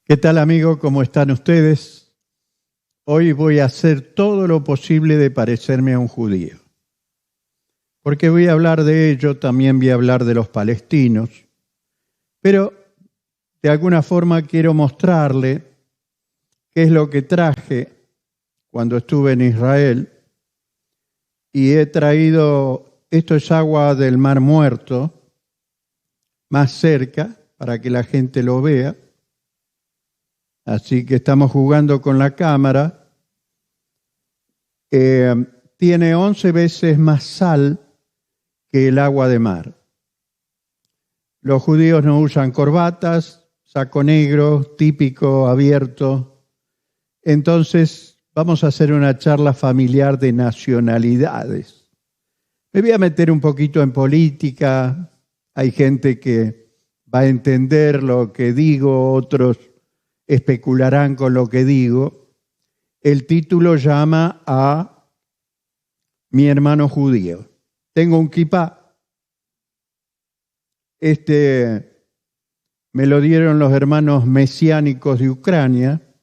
¿Qué tal, amigo? ¿Cómo están ustedes? Hoy voy a hacer todo lo posible de parecerme a un judío. Porque voy a hablar de ello, también voy a hablar de los palestinos. Pero de alguna forma quiero mostrarle qué es lo que traje cuando estuve en Israel. Y he traído, esto es agua del Mar Muerto, más cerca, para que la gente lo vea. Así que estamos jugando con la cámara. Tiene 11 veces más sal que el agua de mar. Los judíos no usan corbatas, saco negro, típico, abierto. Entonces vamos a hacer una charla familiar de nacionalidades. Me voy a meter un poquito en política. Hay gente que va a entender lo que digo, otros especularán con lo que digo. El título llama a mi hermano judío. Tengo un kipá. Me lo dieron los hermanos mesiánicos de Ucrania.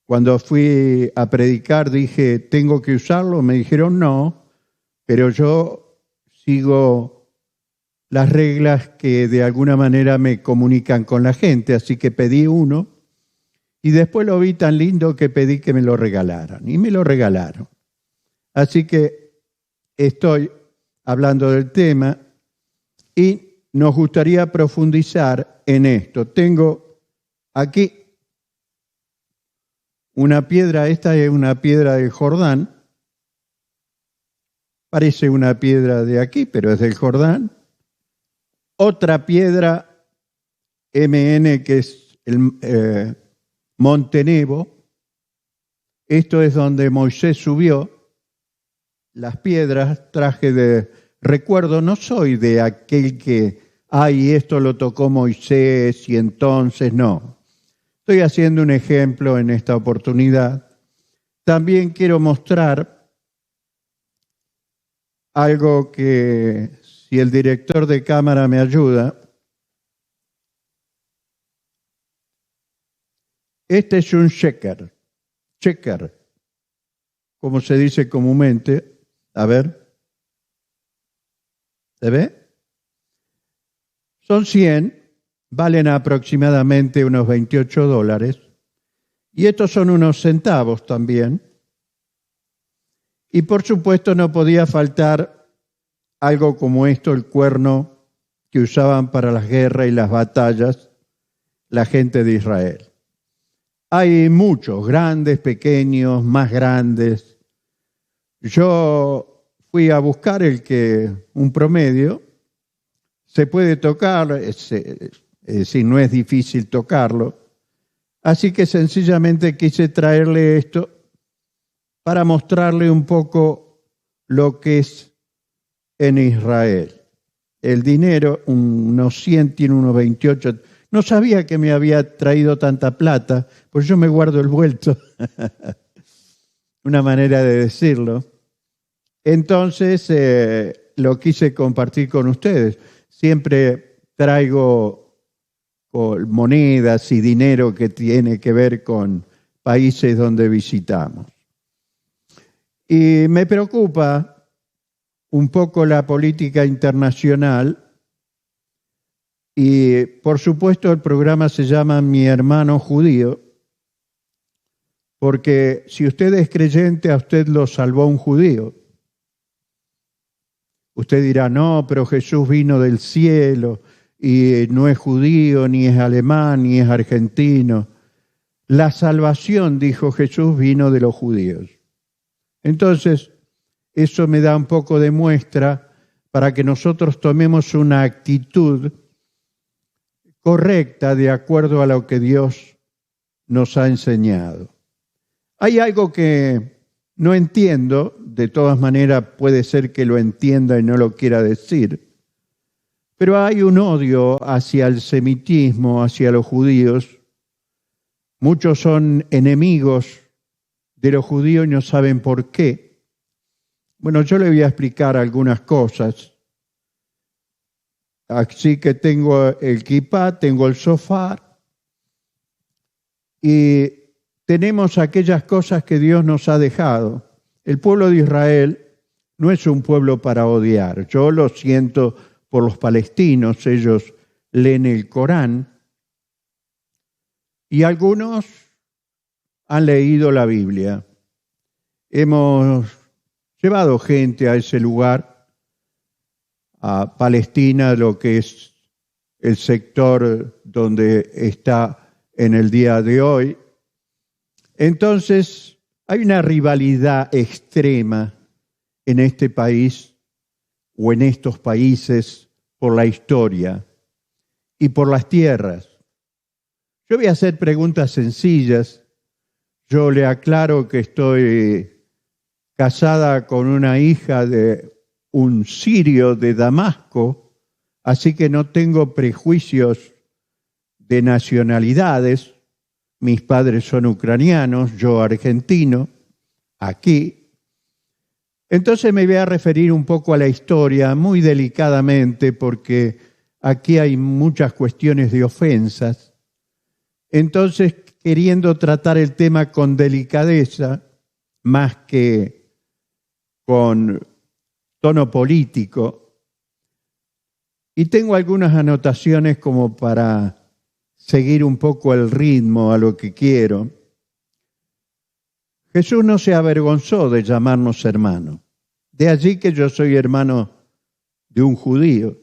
Cuando fui a predicar dije, ¿tengo que usarlo? Me dijeron no, pero yo sigo las reglas que de alguna manera me comunican con la gente, así que pedí uno. Y después lo vi tan lindo que pedí que me lo regalaran. Y me lo regalaron. Así que estoy hablando del tema y nos gustaría profundizar en esto. Tengo aquí una piedra, esta es una piedra del Jordán. Parece una piedra de aquí, pero es del Jordán. Otra piedra, MN, que es el Monte Nebo. Esto es donde Moisés subió. Las piedras traje de recuerdo, no soy de aquel que, esto lo tocó Moisés y entonces no. Estoy haciendo un ejemplo en esta oportunidad. También quiero mostrar algo que, si el director de cámara me ayuda, este es un sheker, como se dice comúnmente. A ver, ¿se ve? Son 100, valen aproximadamente unos $28. Y estos son unos centavos también. Y por supuesto no podía faltar algo como esto, el cuerno que usaban para las guerras y las batallas la gente de Israel. Hay muchos, grandes, pequeños, más grandes. Yo fui a buscar un promedio. Se puede tocar, si no es difícil tocarlo. Así que sencillamente quise traerle esto para mostrarle un poco lo que es en Israel. El dinero, unos 100, tiene unos 28. No sabía que me había traído tanta plata, pues yo me guardo el vuelto. Una manera de decirlo. Entonces, lo quise compartir con ustedes. Siempre traigo monedas y dinero que tiene que ver con países donde visitamos. Y me preocupa un poco la política internacional. Y por supuesto el programa se llama Mi Hermano Judío, porque si usted es creyente, a usted lo salvó un judío. Usted dirá, no, pero Jesús vino del cielo y no es judío, ni es alemán, ni es argentino. La salvación, dijo Jesús, vino de los judíos. Entonces, eso me da un poco de muestra para que nosotros tomemos una actitud correcta de acuerdo a lo que Dios nos ha enseñado. Hay algo que no entiendo, de todas maneras puede ser que lo entienda y no lo quiera decir, pero hay un odio hacia el semitismo, hacia los judíos. Muchos son enemigos de los judíos y no saben por qué. Bueno, yo le voy a explicar algunas cosas. Así que tengo el kipá, tengo el sofá, y tenemos aquellas cosas que Dios nos ha dejado. El pueblo de Israel no es un pueblo para odiar. Yo lo siento por los palestinos, ellos leen el Corán y algunos han leído la Biblia. Hemos llevado gente a ese lugar, a Palestina, lo que es el sector donde está en el día de hoy. Entonces, hay una rivalidad extrema en este país o en estos países por la historia y por las tierras. Yo voy a hacer preguntas sencillas. Yo le aclaro que estoy casada con una hija de un sirio de Damasco, así que no tengo prejuicios de nacionalidades. Mis padres son ucranianos, yo argentino, aquí. Entonces me voy a referir un poco a la historia, muy delicadamente, porque aquí hay muchas cuestiones de ofensas. Entonces, queriendo tratar el tema con delicadeza, más que con tono político, y tengo algunas anotaciones como para seguir un poco el ritmo a lo que quiero. Jesús no se avergonzó de llamarnos hermanos. De allí que yo soy hermano de un judío.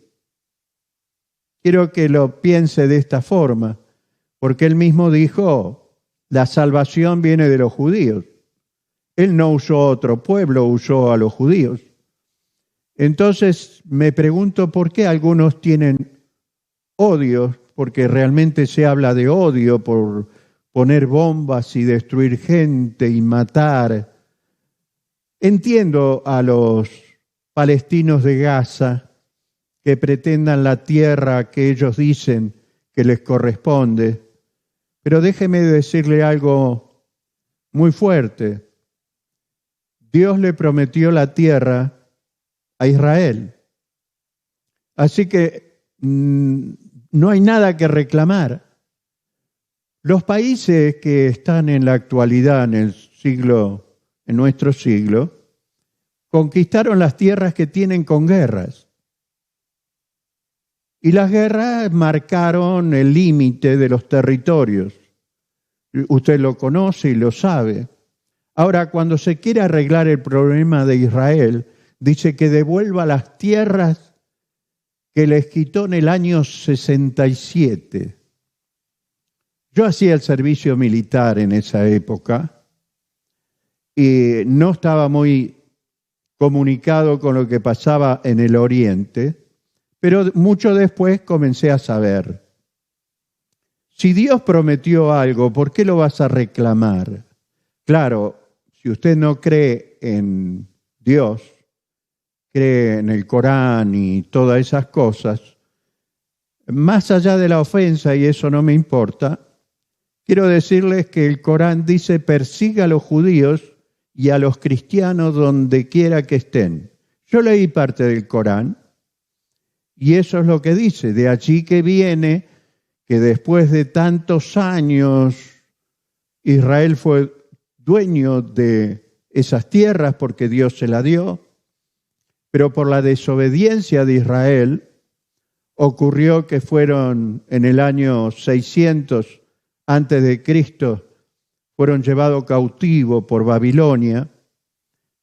Quiero que lo piense de esta forma, porque él mismo dijo, la salvación viene de los judíos. Él no usó a otro pueblo, usó a los judíos. Entonces me pregunto por qué algunos tienen odio, porque realmente se habla de odio por poner bombas y destruir gente y matar. Entiendo a los palestinos de Gaza que pretendan la tierra que ellos dicen que les corresponde, pero déjeme decirle algo muy fuerte. Dios le prometió la tierra a Israel. Así que no hay nada que reclamar. Los países que están en la actualidad, en nuestro siglo, conquistaron las tierras que tienen con guerras. Y las guerras marcaron el límite de los territorios. Usted lo conoce y lo sabe. Ahora, cuando se quiere arreglar el problema de Israel, dice que devuelva las tierras que les quitó en el año 67. Yo hacía el servicio militar en esa época y no estaba muy comunicado con lo que pasaba en el Oriente, pero mucho después comencé a saber. Si Dios prometió algo, ¿por qué lo vas a reclamar? Claro, si usted no cree en Dios, cree en el Corán y todas esas cosas, más allá de la ofensa, y eso no me importa, quiero decirles que el Corán dice persiga a los judíos y a los cristianos donde quiera que estén. Yo leí parte del Corán y eso es lo que dice. De allí que viene que después de tantos años Israel fue dueño de esas tierras porque Dios se la dio, pero por la desobediencia de Israel ocurrió que fueron en el año 600 antes de Cristo, fueron llevados cautivos por Babilonia.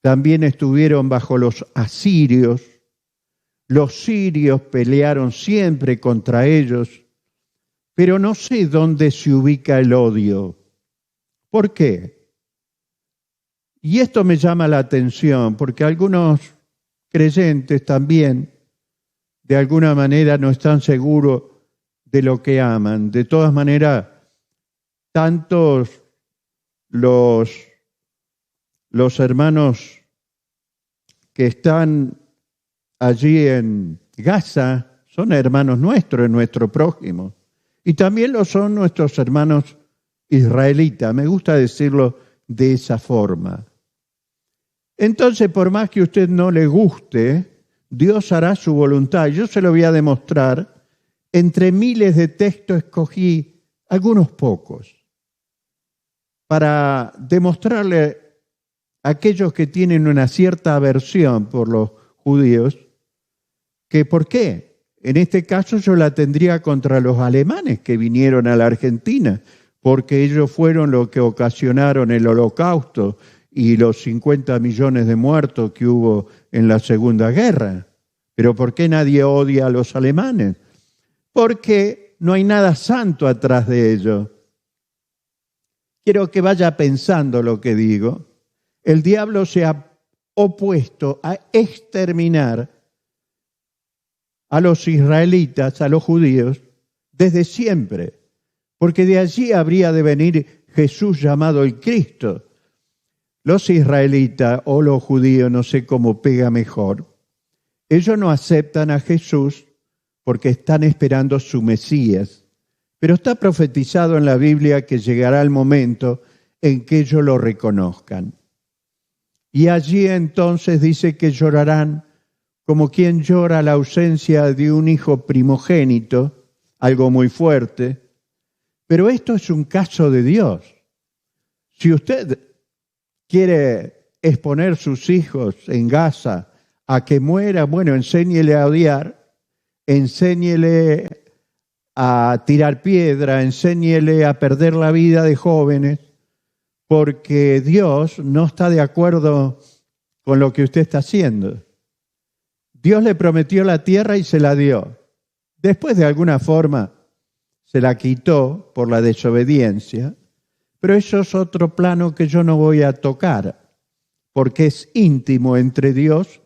También estuvieron bajo los asirios. Los sirios pelearon siempre contra ellos, pero no sé dónde se ubica el odio. ¿Por qué? Y esto me llama la atención, porque algunos creyentes también, de alguna manera, no están seguros de lo que aman. De todas maneras, tantos los hermanos que están allí en Gaza son hermanos nuestros, nuestro prójimo. Y también lo son nuestros hermanos israelitas. Me gusta decirlo de esa forma. Entonces, por más que a usted no le guste, Dios hará su voluntad. Yo se lo voy a demostrar. Entre miles de textos escogí algunos pocos. para demostrarle a aquellos que tienen una cierta aversión por los judíos que por qué. En este caso yo la tendría contra los alemanes que vinieron a la Argentina, porque ellos fueron los que ocasionaron el Holocausto y los 50 millones de muertos que hubo en la Segunda Guerra. Pero ¿por qué nadie odia a los alemanes? Porque no hay nada santo atrás de ello. Quiero que vaya pensando lo que digo. El diablo se ha opuesto a exterminar a los israelitas, a los judíos, desde siempre, porque de allí habría de venir Jesús llamado el Cristo. Los israelitas o los judíos, no sé cómo pega mejor, ellos no aceptan a Jesús porque están esperando su Mesías, pero está profetizado en la Biblia que llegará el momento en que ellos lo reconozcan. Y allí entonces dice que llorarán como quien llora la ausencia de un hijo primogénito, algo muy fuerte. Pero esto es un caso de Dios. Si usted quiere exponer sus hijos en Gaza a que muera, bueno, enséñele a odiar, enséñele a tirar piedra, enséñele a perder la vida de jóvenes, porque Dios no está de acuerdo con lo que usted está haciendo. Dios le prometió la tierra y se la dio. Después, de alguna forma, se la quitó por la desobediencia, pero eso es otro plano que yo no voy a tocar, porque es íntimo entre Dios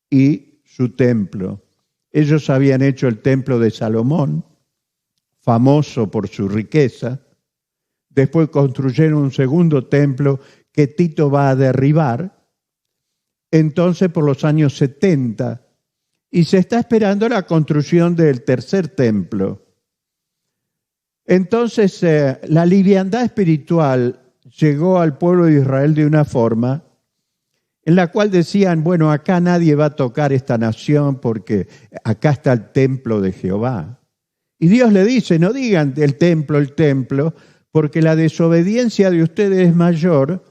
y su templo. Ellos habían hecho el templo de Salomón, famoso por su riqueza. Después construyeron un segundo templo que Tito va a derribar. Entonces, por los años 70, y se está esperando la construcción del tercer templo. Entonces, la liviandad espiritual llegó al pueblo de Israel de una forma en la cual decían, bueno, acá nadie va a tocar esta nación porque acá está el templo de Jehová. Y Dios le dice, no digan el templo, porque la desobediencia de ustedes es mayor.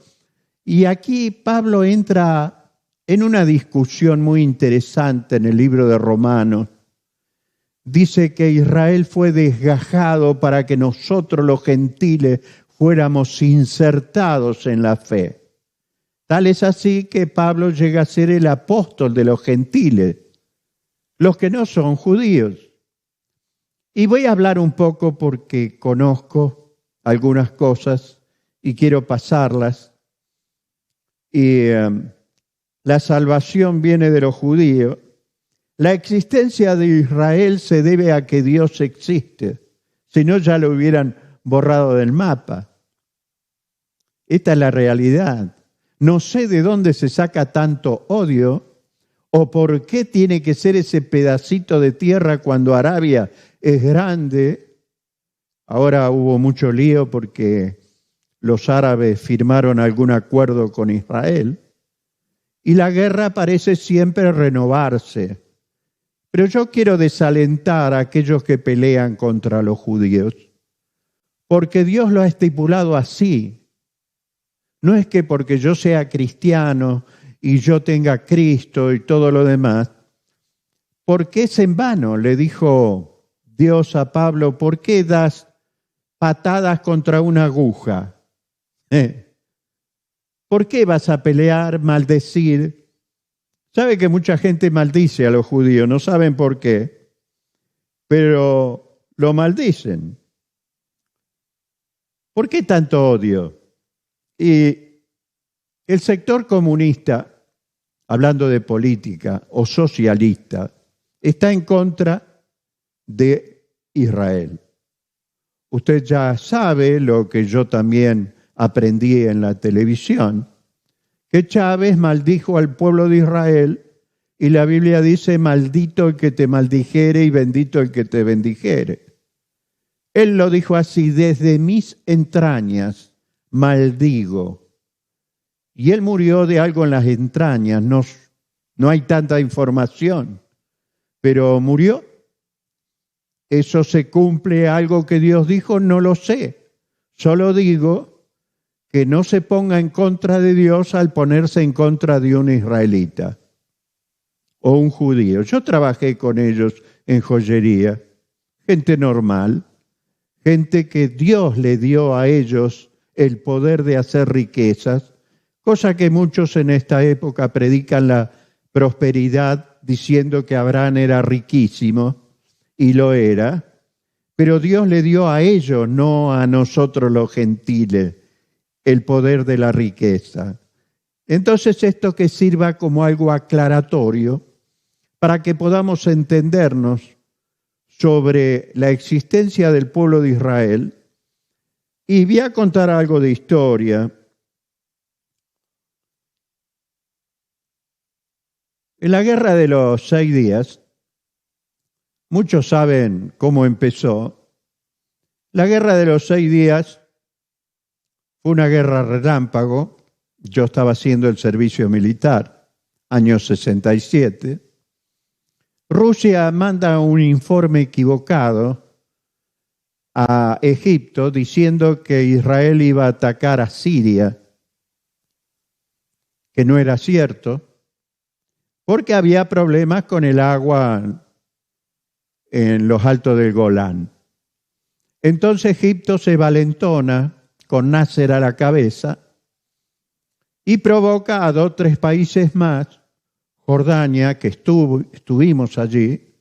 Y aquí Pablo entra en una discusión muy interesante en el libro de Romanos. Dice que Israel fue desgajado para que nosotros los gentiles fuéramos insertados en la fe. Tal es así que Pablo llega a ser el apóstol de los gentiles, los que no son judíos. Y voy a hablar un poco porque conozco algunas cosas y quiero pasarlas. Y la salvación viene de los judíos. La existencia de Israel se debe a que Dios existe. Si no, ya lo hubieran borrado del mapa. Esta es la realidad. No sé de dónde se saca tanto odio o por qué tiene que ser ese pedacito de tierra cuando Arabia es grande. Ahora hubo mucho lío porque los árabes firmaron algún acuerdo con Israel. Y la guerra parece siempre renovarse. Pero yo quiero desalentar a aquellos que pelean contra los judíos, porque Dios lo ha estipulado así. No es que porque yo sea cristiano y yo tenga Cristo y todo lo demás, porque es en vano, le dijo Dios a Pablo, ¿por qué das patadas contra una aguja? ¿Por qué vas a pelear, maldecir? Sabe que mucha gente maldice a los judíos, no saben por qué, pero lo maldicen. ¿Por qué tanto odio? Y el sector comunista, hablando de política, o socialista, está en contra de Israel. Usted ya sabe lo que yo también aprendí en la televisión, que Chávez maldijo al pueblo de Israel y la Biblia dice, maldito el que te maldijere y bendito el que te bendijere. Él lo dijo así, desde mis entrañas maldigo. Y él murió de algo en las entrañas, no hay tanta información, pero murió. ¿Eso se cumple algo que Dios dijo? No lo sé. Solo digo que no se ponga en contra de Dios al ponerse en contra de un israelita o un judío. Yo trabajé con ellos en joyería, gente normal, gente que Dios le dio a ellos el poder de hacer riquezas, cosa que muchos en esta época predican la prosperidad diciendo que Abraham era riquísimo, y lo era, pero Dios le dio a ellos, no a nosotros los gentiles, el poder de la riqueza. Entonces esto que sirva como algo aclaratorio para que podamos entendernos sobre la existencia del pueblo de Israel. Y voy a contar algo de historia. En la Guerra de los 6 días, muchos saben cómo empezó. La Guerra de los 6 días fue una guerra relámpago. Yo estaba haciendo el servicio militar, año 67. Rusia manda un informe equivocado a Egipto diciendo que Israel iba a atacar a Siria, que no era cierto, porque había problemas con el agua en los altos del Golán. Entonces Egipto se valentona con Nasser a la cabeza y provoca a 2 o 3 países más, Jordania, que estuvimos allí,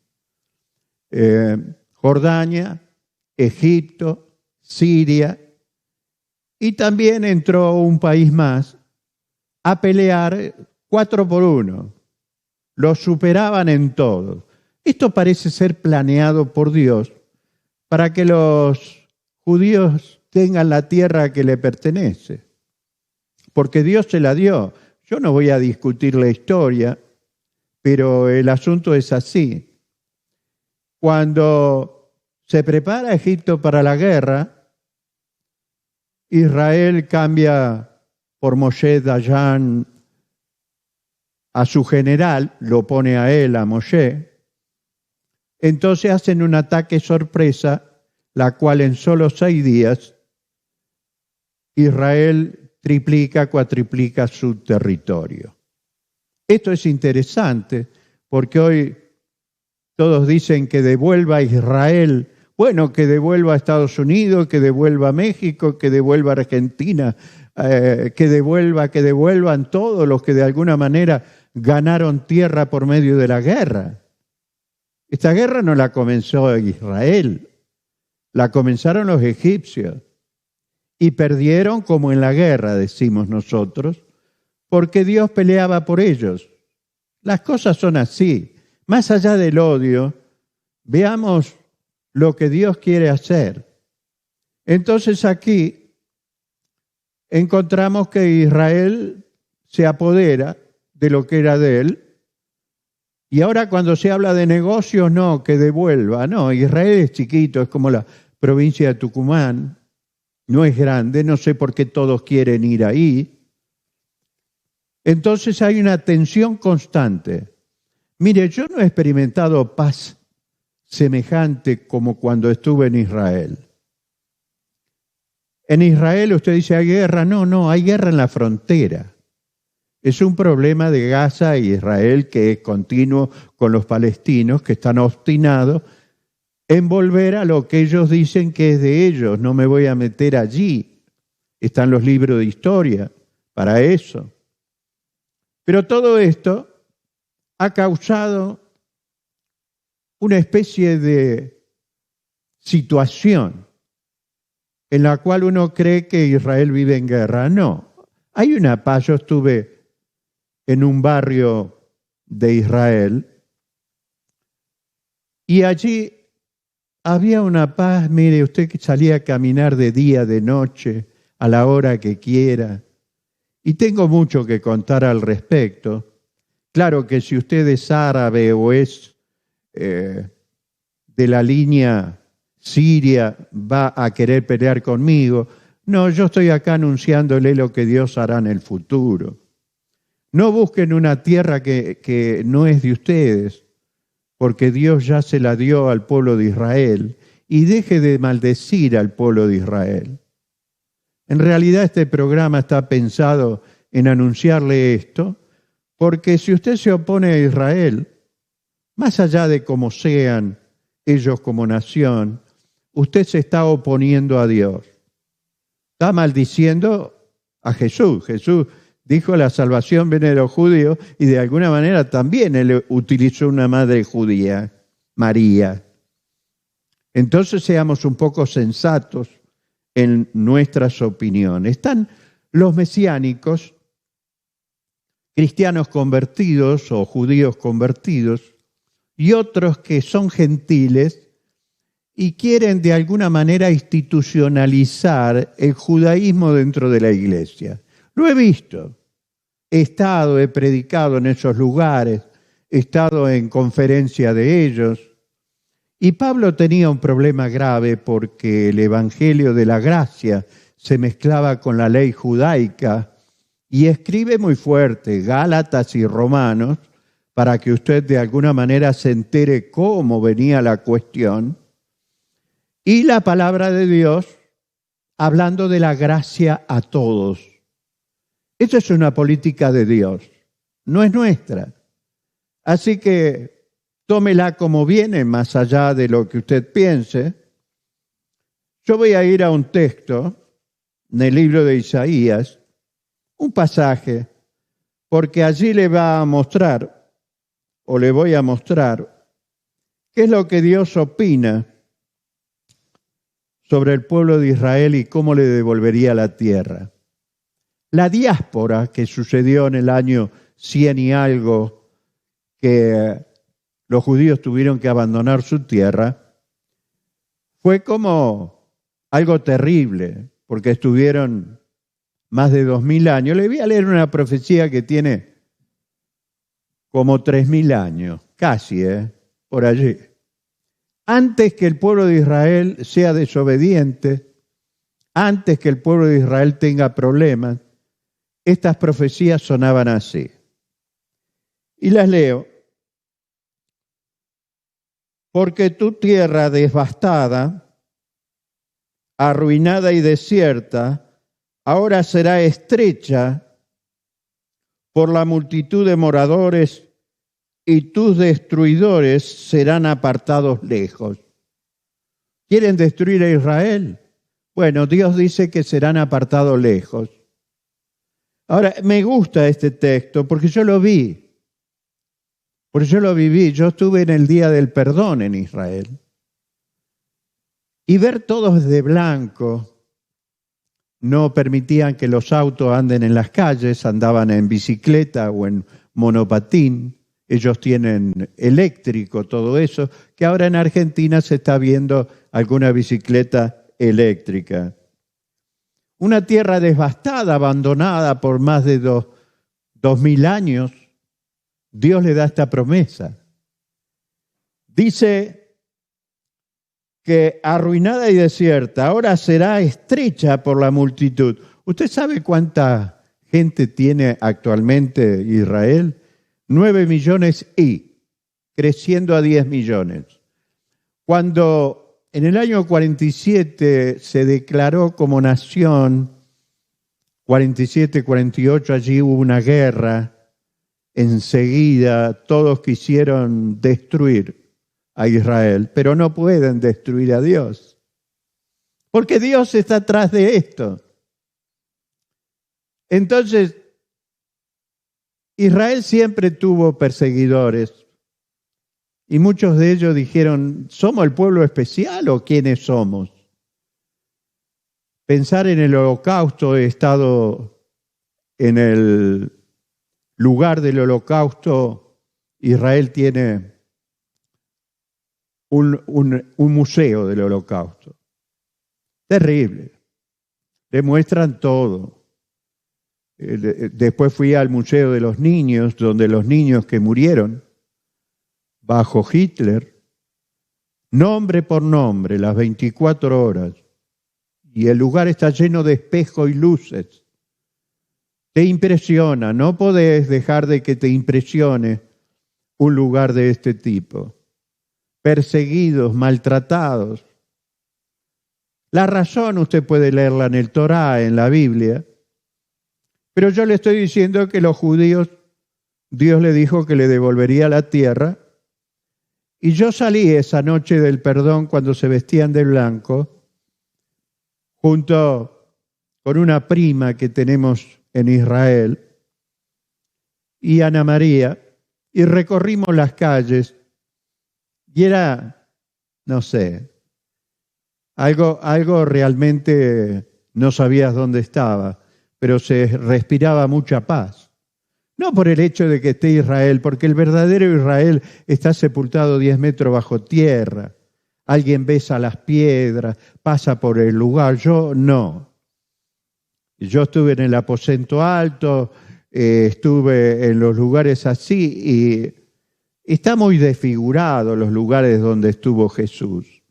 Jordania, Egipto, Siria, y también entró un país más a pelear 4 por 1. Los superaban en todo. Esto parece ser planeado por Dios para que los judíos tengan la tierra que le pertenece, porque Dios se la dio. Yo no voy a discutir la historia, pero el asunto es así. Cuando se prepara Egipto para la guerra, Israel cambia por Moshe Dayan a su general, lo pone a él, a Moshe. Entonces hacen un ataque sorpresa, la cual en solo 6 días Israel triplica, cuatriplica su territorio. Esto es interesante porque hoy todos dicen que devuelva a Israel, bueno, que devuelva a Estados Unidos, que devuelva a México, que devuelva a Argentina, que devuelvan todos los que de alguna manera ganaron tierra por medio de la guerra. Esta guerra no la comenzó Israel, la comenzaron los egipcios y perdieron como en la guerra, decimos nosotros, porque Dios peleaba por ellos. Las cosas son así. Más allá del odio, veamos lo que Dios quiere hacer. Entonces aquí encontramos que Israel se apodera de lo que era de él. Y ahora cuando se habla de negocios, no, que devuelva. No, Israel es chiquito, es como la provincia de Tucumán. No es grande, no sé por qué todos quieren ir ahí. Entonces hay una tensión constante. Mire, yo no he experimentado paz semejante como cuando estuve en Israel. En Israel usted dice, ¿hay guerra? No, hay guerra en la frontera. Es un problema de Gaza e Israel que es continuo con los palestinos que están obstinados en volver a lo que ellos dicen que es de ellos. No me voy a meter allí. Están los libros de historia para eso. Pero todo esto ha causado una especie de situación en la cual uno cree que Israel vive en guerra. No, hay una paz. Yo estuve en un barrio de Israel y allí había una paz. Mire, usted que salía a caminar de día, de noche, a la hora que quiera. Y tengo mucho que contar al respecto. Claro que si usted es árabe o es de la línea siria, va a querer pelear conmigo. No, yo estoy acá anunciándole lo que Dios hará en el futuro. No busquen una tierra que no es de ustedes, porque Dios ya se la dio al pueblo de Israel, y deje de maldecir al pueblo de Israel. En realidad este programa está pensado en anunciarle esto, porque si usted se opone a Israel, más allá de cómo sean ellos como nación, usted se está oponiendo a Dios. Está maldiciendo a Jesús. Jesús dijo la salvación viene de los judíos y de alguna manera también él utilizó una madre judía, María. Entonces seamos un poco sensatos en nuestras opiniones. Están los mesiánicos, cristianos convertidos o judíos convertidos, y otros que son gentiles y quieren de alguna manera institucionalizar el judaísmo dentro de la iglesia. Lo he visto. He predicado en esos lugares, he estado en conferencia de ellos. Y Pablo tenía un problema grave porque el evangelio de la gracia se mezclaba con la ley judaica y escribe muy fuerte Gálatas y Romanos para que usted de alguna manera se entere cómo venía la cuestión. Y la palabra de Dios hablando de la gracia a todos. Esa es una política de Dios, no es nuestra. Así que tómela como viene, más allá de lo que usted piense. Yo voy a ir a un texto en el libro de Isaías, un pasaje, porque allí le va a mostrar, o le voy a mostrar, qué es lo que Dios opina sobre el pueblo de Israel y cómo le devolvería la tierra. La diáspora que sucedió en el año 100 y algo, que los judíos tuvieron que abandonar su tierra, fue como algo terrible, porque estuvieron más de 2000 años. Le voy a leer una profecía que tiene como 3000 años, casi, por allí. Antes que el pueblo de Israel sea desobediente, antes que el pueblo de Israel tenga problemas, estas profecías sonaban así. Y las leo. Porque tu tierra devastada, arruinada y desierta, ahora será estrecha por la multitud de moradores y tus destruidores serán apartados lejos. ¿Quieren destruir a Israel? Bueno, Dios dice que serán apartados lejos. Ahora, me gusta este texto porque yo lo vi, porque yo lo viví. Yo estuve en el Día del Perdón en Israel. Y ver todos de blanco, no permitían que los autos anden en las calles, andaban en bicicleta o en monopatín. Ellos tienen eléctrico, todo eso, que ahora en Argentina se está viendo alguna bicicleta eléctrica. Una tierra devastada, abandonada por más de 2000 años, Dios le da esta promesa. Dice que arruinada y desierta, ahora será estrecha por la multitud. ¿Usted sabe cuánta gente tiene actualmente Israel? 9 millones y creciendo a 10 millones. Cuando en el año 47 se declaró como nación, 47-48, allí hubo una guerra, enseguida todos quisieron destruir a Israel, pero no pueden destruir a Dios, porque Dios está atrás de esto. Entonces, Israel siempre tuvo perseguidores y muchos de ellos dijeron, ¿somos el pueblo especial o quiénes somos? Pensar en el Holocausto, he estado en el lugar del Holocausto. Israel tiene un museo del Holocausto. Terrible. Le muestran todo. Después fui al Museo de los Niños, donde los niños que murieron bajo Hitler, nombre por nombre, las 24 horas, y el lugar está lleno de espejos y luces. Te impresiona, no podés dejar de que te impresione un lugar de este tipo. Perseguidos, maltratados. La razón usted puede leerla en el Torá, en la Biblia, pero yo le estoy diciendo que los judíos, Dios le dijo que le devolvería la tierra, y yo salí esa noche del perdón cuando se vestían de blanco, junto con una prima que tenemos en Israel, y Ana María, y recorrimos las calles, y era, no sé, algo realmente no sabías dónde estaba, pero se respiraba mucha paz. No por el hecho de que esté Israel, porque el verdadero Israel está sepultado 10 metros bajo tierra. Alguien besa las piedras, pasa por el lugar. Yo no. Yo estuve en el aposento alto, estuve en los lugares así y está muy desfigurado los lugares donde estuvo Jesús.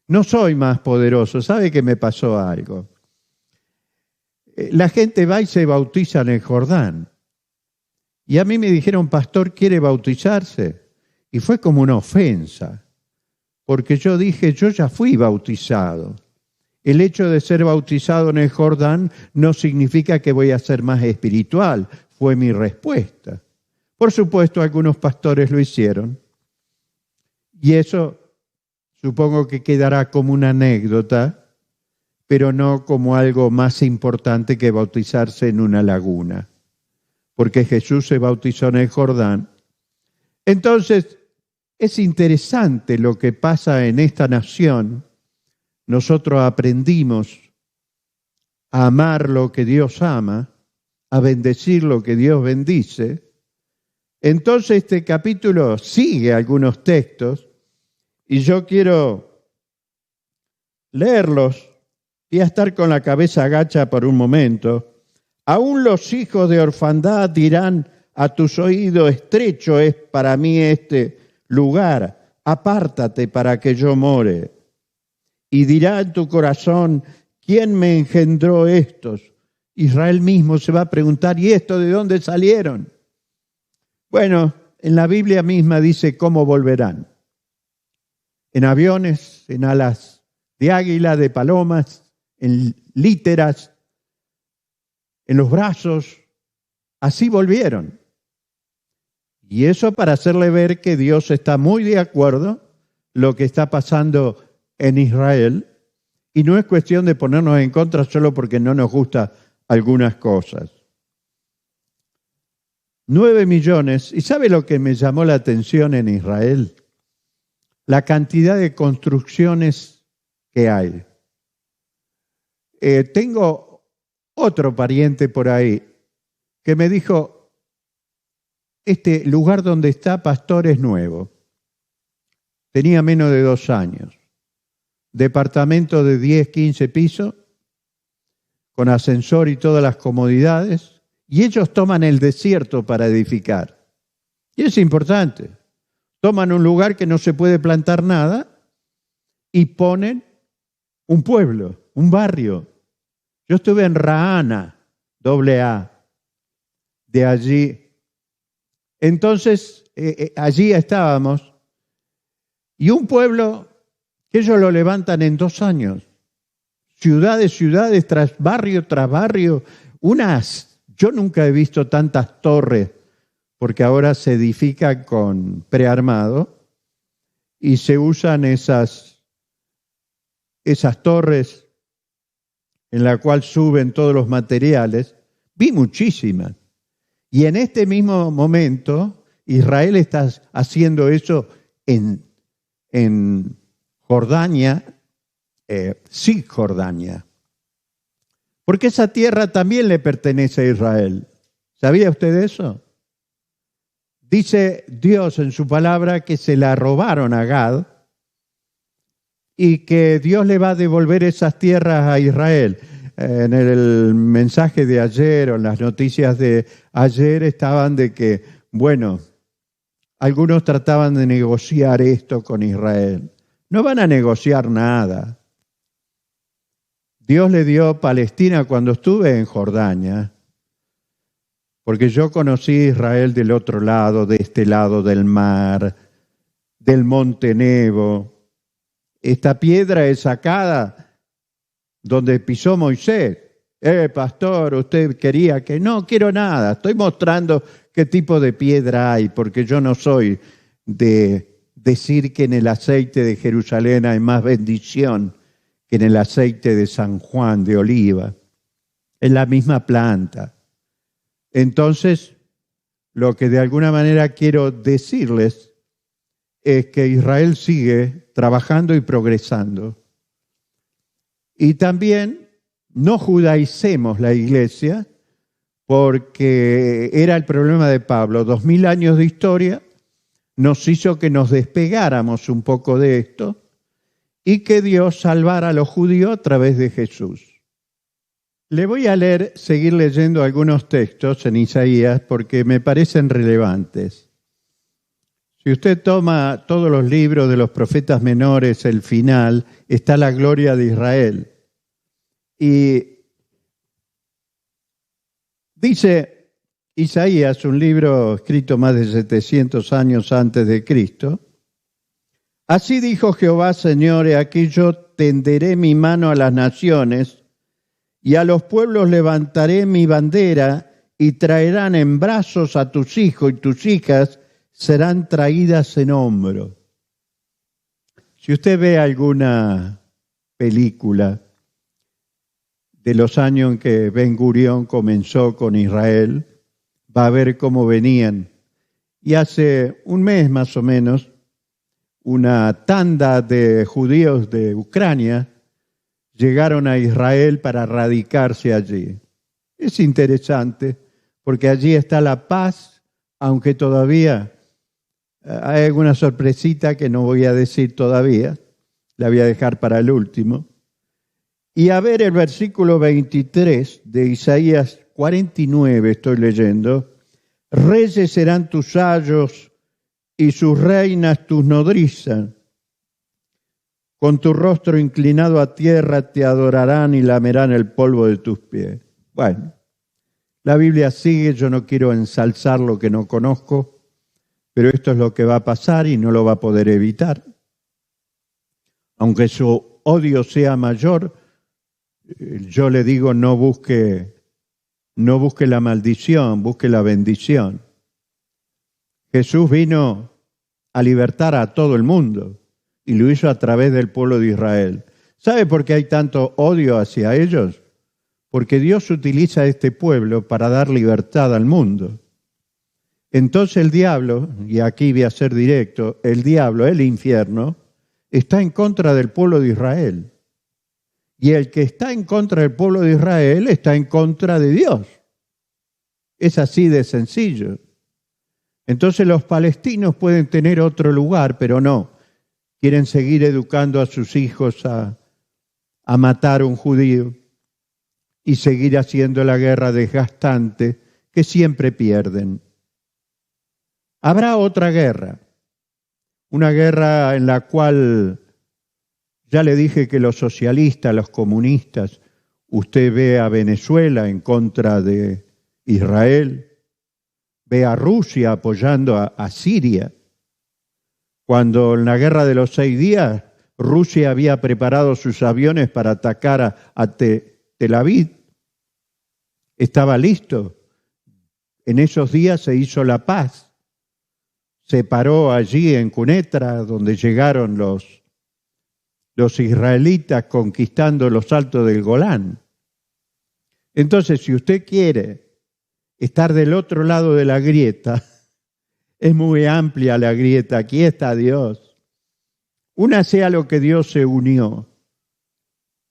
No soy más poderoso. ¿Sabe que me pasó algo? La gente va y se bautiza en el Jordán. Y a mí me dijeron, pastor, ¿quiere bautizarse? Y fue como una ofensa, porque yo dije, yo ya fui bautizado. El hecho de ser bautizado en el Jordán no significa que voy a ser más espiritual, fue mi respuesta. Por supuesto, algunos pastores lo hicieron, y eso supongo que quedará como una anécdota, pero no como algo más importante que bautizarse en una laguna, porque Jesús se bautizó en el Jordán. Entonces, es interesante lo que pasa en esta nación. Nosotros aprendimos a amar lo que Dios ama, a bendecir lo que Dios bendice. Entonces, este capítulo sigue algunos textos y yo quiero leerlos y a estar con la cabeza agacha por un momento. Aún los hijos de orfandad dirán a tus oídos, estrecho es para mí este lugar, apártate para que yo more. Y dirá en tu corazón, ¿quién me engendró estos? Israel mismo se va a preguntar, ¿y esto de dónde salieron? Bueno, en la Biblia misma dice cómo volverán. En aviones, en alas de águila, de palomas, en líteras, en los brazos, así volvieron. Y eso para hacerle ver que Dios está muy de acuerdo lo que está pasando en Israel, y no es cuestión de ponernos en contra solo porque no nos gustan algunas cosas. 9 millones, ¿y sabe lo que me llamó la atención en Israel? La cantidad de construcciones que hay. Tengo otro pariente por ahí que me dijo, este lugar donde está pastor es nuevo. Tenía menos de 2 años. Departamento de 10, 15 pisos, con ascensor y todas las comodidades, y ellos toman el desierto para edificar. Y es importante. Toman un lugar que no se puede plantar nada y ponen un pueblo, un barrio. Yo estuve en Raana, AA, de allí. Entonces, allí estábamos, y un pueblo que ellos lo levantan en 2 años. Ciudades, tras barrio, yo nunca he visto tantas torres, porque ahora se edifican con prearmado, y se usan esas torres en la cual suben todos los materiales. Vi muchísimas. Y en este mismo momento, Israel está haciendo eso en Jordania, Cisjordania. Porque esa tierra también le pertenece a Israel. ¿Sabía usted eso? Dice Dios en su palabra que se la robaron a Gad y que Dios le va a devolver esas tierras a Israel. En el mensaje de ayer o en las noticias de ayer estaban de que, bueno, algunos trataban de negociar esto con Israel. No van a negociar nada. Dios le dio Palestina cuando estuve en Jordania, porque yo conocí Israel del otro lado, de este lado del mar, del monte Nebo. Esta piedra es sacada donde pisó Moisés. Pastor, usted quería que... No quiero nada, estoy mostrando qué tipo de piedra hay, porque yo no soy de decir que en el aceite de Jerusalén hay más bendición que en el aceite de San Juan de oliva. Es la misma planta. Entonces, lo que de alguna manera quiero decirles es que Israel sigue trabajando y progresando. Y también no judaicemos la iglesia, porque era el problema de Pablo. 2000 años de historia nos hizo que nos despegáramos un poco de esto y que Dios salvara a los judíos a través de Jesús. Le voy a seguir leyendo algunos textos en Isaías porque me parecen relevantes. Si usted toma todos los libros de los profetas menores, el final, está la gloria de Israel. Y dice Isaías, un libro escrito más de 700 años antes de Cristo, así dijo Jehová, Señor, he aquí yo tenderé mi mano a las naciones y a los pueblos levantaré mi bandera y traerán en brazos a tus hijos y tus hijas serán traídas en hombro. Si usted ve alguna película de los años en que Ben Gurión comenzó con Israel, va a ver cómo venían. Y hace un mes más o menos, una tanda de judíos de Ucrania llegaron a Israel para radicarse allí. Es interesante, porque allí está la paz, aunque todavía hay alguna sorpresita que no voy a decir todavía, la voy a dejar para el último. Y a ver el versículo 23 de Isaías 49, estoy leyendo. Reyes serán tus ayos y sus reinas tus nodrizas. Con tu rostro inclinado a tierra te adorarán y lamerán el polvo de tus pies. Bueno, la Biblia sigue, yo no quiero ensalzar lo que no conozco, pero esto es lo que va a pasar y no lo va a poder evitar. Aunque su odio sea mayor, yo le digo no busque la maldición, busque la bendición. Jesús vino a libertar a todo el mundo y lo hizo a través del pueblo de Israel. ¿Sabe por qué hay tanto odio hacia ellos? Porque Dios utiliza a este pueblo para dar libertad al mundo. Entonces el diablo, y aquí voy a ser directo, el diablo, el infierno, está en contra del pueblo de Israel. Y el que está en contra del pueblo de Israel está en contra de Dios. Es así de sencillo. Entonces los palestinos pueden tener otro lugar, pero no. Quieren seguir educando a sus hijos a matar a un judío y seguir haciendo la guerra desgastante que siempre pierden. Habrá otra guerra, una guerra en la cual... Ya le dije que los socialistas, los comunistas, usted ve a Venezuela en contra de Israel, ve a Rusia apoyando a Siria. Cuando en la guerra de los 6 días, Rusia había preparado sus aviones para atacar a Tel Aviv. Estaba listo. En esos días se hizo la paz. Se paró allí en Cunetra, donde llegaron los israelitas conquistando los altos del Golán. Entonces, si usted quiere estar del otro lado de la grieta, es muy amplia la grieta, aquí está Dios. Una sea lo que Dios se unió,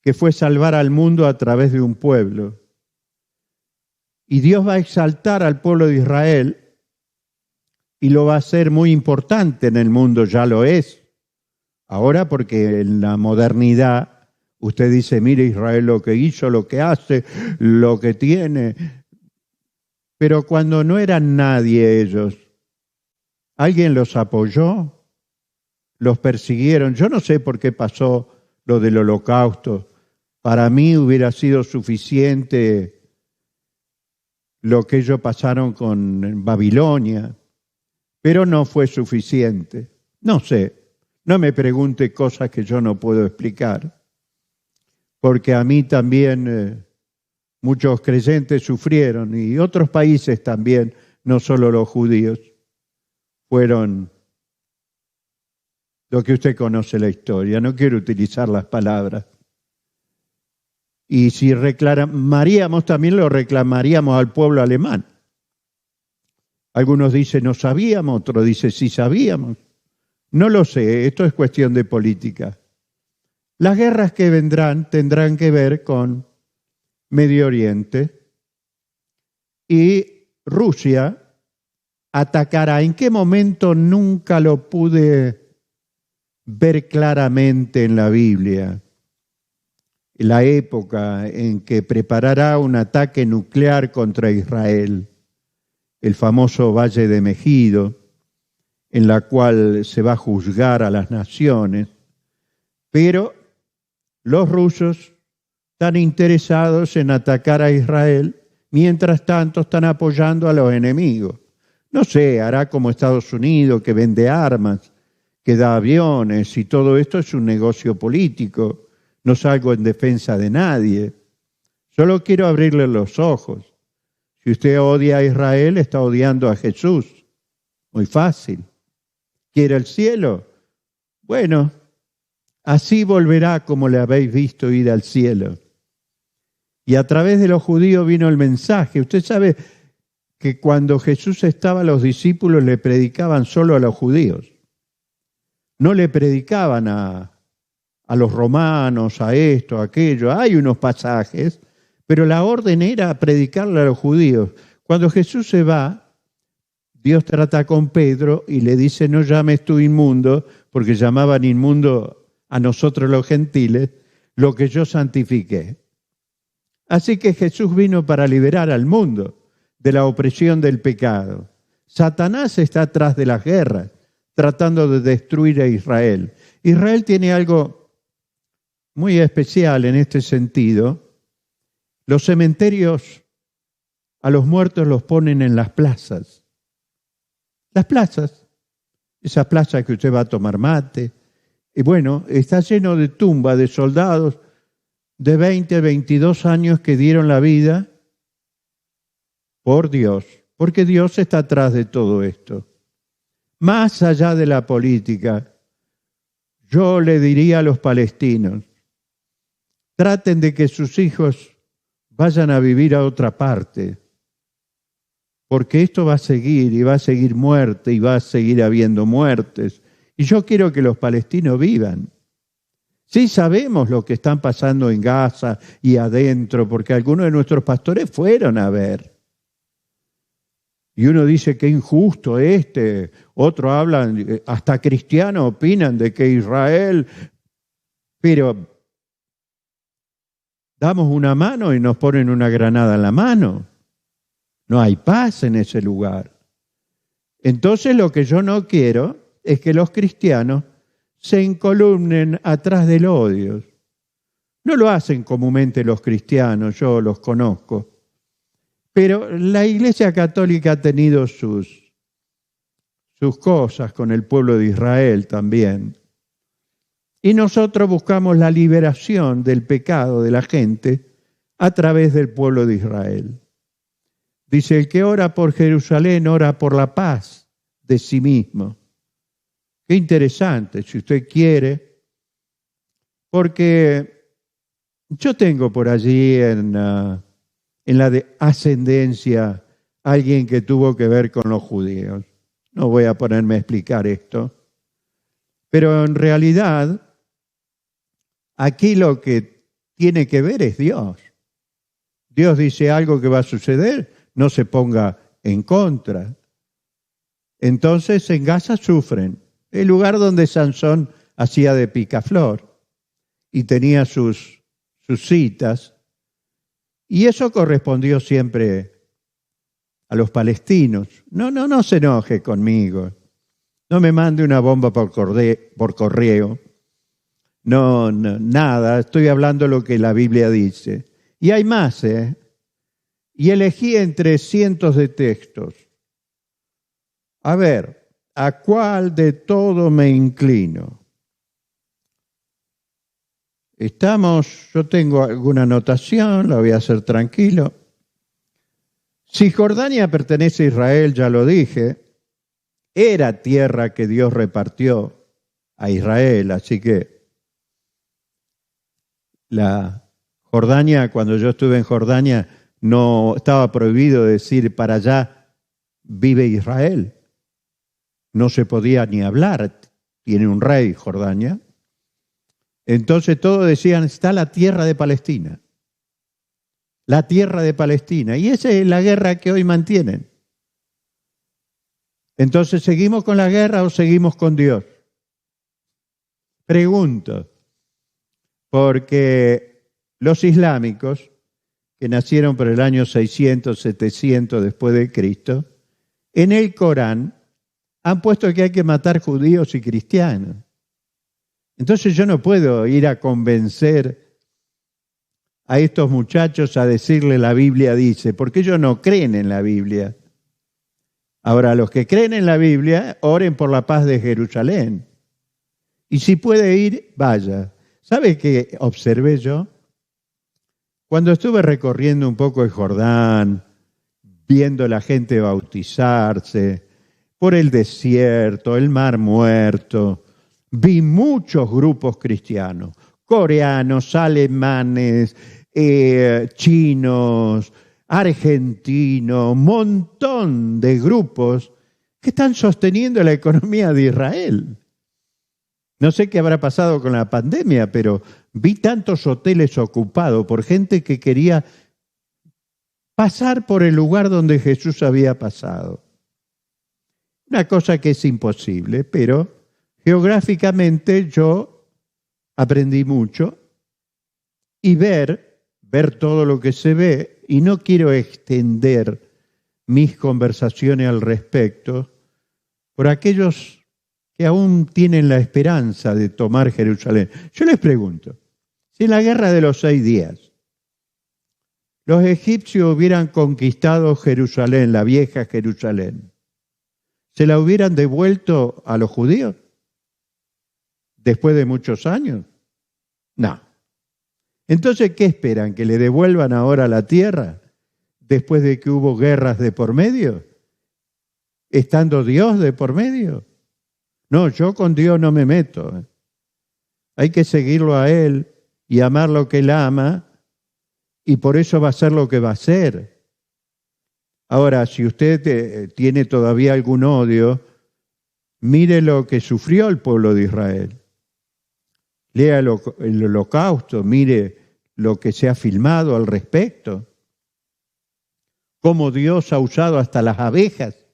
que fue salvar al mundo a través de un pueblo. Y Dios va a exaltar al pueblo de Israel y lo va a hacer muy importante en el mundo, ya lo es. Ahora porque en la modernidad usted dice, mire Israel lo que hizo, lo que hace, lo que tiene. Pero cuando no eran nadie ellos, alguien los apoyó, los persiguieron. Yo no sé por qué pasó lo del Holocausto. Para mí hubiera sido suficiente lo que ellos pasaron con Babilonia, pero no fue suficiente. No sé. No me pregunte cosas que yo no puedo explicar. porque a mí también muchos creyentes sufrieron, y otros países también, no solo los judíos, fueron lo que usted conoce la historia. No quiero utilizar las palabras. Y si reclamaríamos, también lo reclamaríamos al pueblo alemán. Algunos dicen no sabíamos, otros dicen sí sabíamos. No lo sé, esto es cuestión de política. Las guerras que vendrán tendrán que ver con Medio Oriente y Rusia atacará. ¿En qué momento? Nunca lo pude ver claramente en la Biblia. La época en que preparará un ataque nuclear contra Israel, el famoso Valle de Megido, en la cual se va a juzgar a las naciones, pero los rusos están interesados en atacar a Israel, mientras tanto están apoyando a los enemigos. No sé, hará como Estados Unidos, que vende armas, que da aviones, y todo esto es un negocio político. No salgo en defensa de nadie. Solo quiero abrirle los ojos. Si usted odia a Israel, está odiando a Jesús. Muy fácil. ¿Quiere el cielo? Bueno, así volverá como le habéis visto ir al cielo. Y a través de los judíos vino el mensaje. Usted sabe que cuando Jesús estaba, los discípulos le predicaban solo a los judíos. No le predicaban a los romanos, a esto, a aquello. Hay unos pasajes, pero la orden era predicarle a los judíos. Cuando Jesús se va, Dios trata con Pedro y le dice, no llames tú inmundo, porque llamaban inmundo a nosotros los gentiles, lo que yo santifiqué. Así que Jesús vino para liberar al mundo de la opresión del pecado. Satanás está atrás de las guerras, tratando de destruir a Israel. Israel tiene algo muy especial en este sentido. Los cementerios a los muertos los ponen en las plazas. Las plazas, esa plaza que usted va a tomar mate, y bueno, está lleno de tumbas de soldados de 20, 22 años que dieron la vida por Dios, porque Dios está atrás de todo esto. Más allá de la política, yo le diría a los palestinos, traten de que sus hijos vayan a vivir a otra parte, porque esto va a seguir y va a seguir muerte y va a seguir habiendo muertes. Y yo quiero que los palestinos vivan. Sí sabemos lo que están pasando en Gaza y adentro, porque algunos de nuestros pastores fueron a ver. Y uno dice que injusto otro hablan, hasta cristianos opinan de que Israel, pero damos una mano y nos ponen una granada en la mano. No hay paz en ese lugar. Entonces lo que yo no quiero es que los cristianos se encolumnen atrás del odio. No lo hacen comúnmente los cristianos, yo los conozco. Pero la Iglesia Católica ha tenido sus cosas con el pueblo de Israel también. Y nosotros buscamos la liberación del pecado de la gente a través del pueblo de Israel. Dice, el que ora por Jerusalén, ora por la paz de sí mismo. Qué interesante, si usted quiere, porque yo tengo por allí en la ascendencia alguien que tuvo que ver con los judíos. No voy a ponerme a explicar esto, pero en realidad aquí lo que tiene que ver es Dios. Dios dice algo que va a suceder, no se ponga en contra. Entonces en Gaza sufren, el lugar donde Sansón hacía de picaflor y tenía sus citas, y eso correspondió siempre a los palestinos. No se enoje conmigo, no me mande una bomba por correo, no, nada, estoy hablando lo que la Biblia dice. Y hay más, y elegí entre cientos de textos. A ver, ¿a cuál de todo me inclino? yo tengo alguna anotación, la voy a hacer tranquilo. Cisjordania pertenece a Israel, ya lo dije, era tierra que Dios repartió a Israel, así que la Jordania, cuando yo estuve en Jordania, no estaba prohibido decir para allá vive Israel. No se podía ni hablar, tiene un rey Jordania. Entonces todos decían, está la tierra de Palestina. La tierra de Palestina. Y esa es la guerra que hoy mantienen. Entonces, ¿seguimos con la guerra o seguimos con Dios? Pregunto, porque los islámicos, que nacieron por el año 600, 700 después de Cristo, en el Corán han puesto que hay que matar judíos y cristianos. Entonces yo no puedo ir a convencer a estos muchachos a decirle la Biblia dice, porque ellos no creen en la Biblia. Ahora, los que creen en la Biblia, oren por la paz de Jerusalén. Y si puede ir, vaya. ¿Sabe qué observé yo? Cuando estuve recorriendo un poco el Jordán, viendo a la gente bautizarse, por el desierto, el Mar Muerto, vi muchos grupos cristianos, coreanos, alemanes, chinos, argentinos, un montón de grupos que están sosteniendo la economía de Israel. No sé qué habrá pasado con la pandemia, pero vi tantos hoteles ocupados por gente que quería pasar por el lugar donde Jesús había pasado. Una cosa que es imposible, pero geográficamente yo aprendí mucho y ver todo lo que se ve, y no quiero extender mis conversaciones al respecto por aquellos que aún tienen la esperanza de tomar Jerusalén. Yo les pregunto, si en la guerra de los 6 días los egipcios hubieran conquistado Jerusalén, la vieja Jerusalén, ¿se la hubieran devuelto a los judíos después de muchos años? No. Entonces, ¿qué esperan? ¿Que le devuelvan ahora la tierra después de que hubo guerras de por medio? ¿Estando Dios de por medio? No, yo con Dios no me meto. Hay que seguirlo a Él y amar lo que Él ama, y por eso va a ser lo que va a ser. Ahora, si usted tiene todavía algún odio, mire lo que sufrió el pueblo de Israel. Lea el Holocausto, mire lo que se ha filmado al respecto. Cómo Dios ha usado hasta las abejas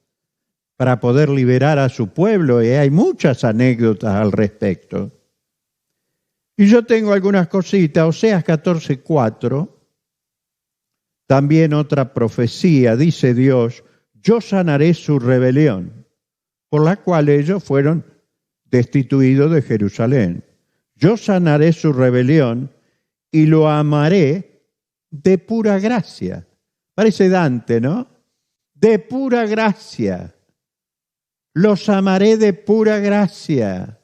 para poder liberar a su pueblo, y hay muchas anécdotas al respecto. Y yo tengo algunas cositas. Oseas 14:4, también otra profecía, dice Dios, yo sanaré su rebelión, por la cual ellos fueron destituidos de Jerusalén. Yo sanaré su rebelión y lo amaré de pura gracia. Parece Dante, ¿no? De pura gracia. Los amaré de pura gracia.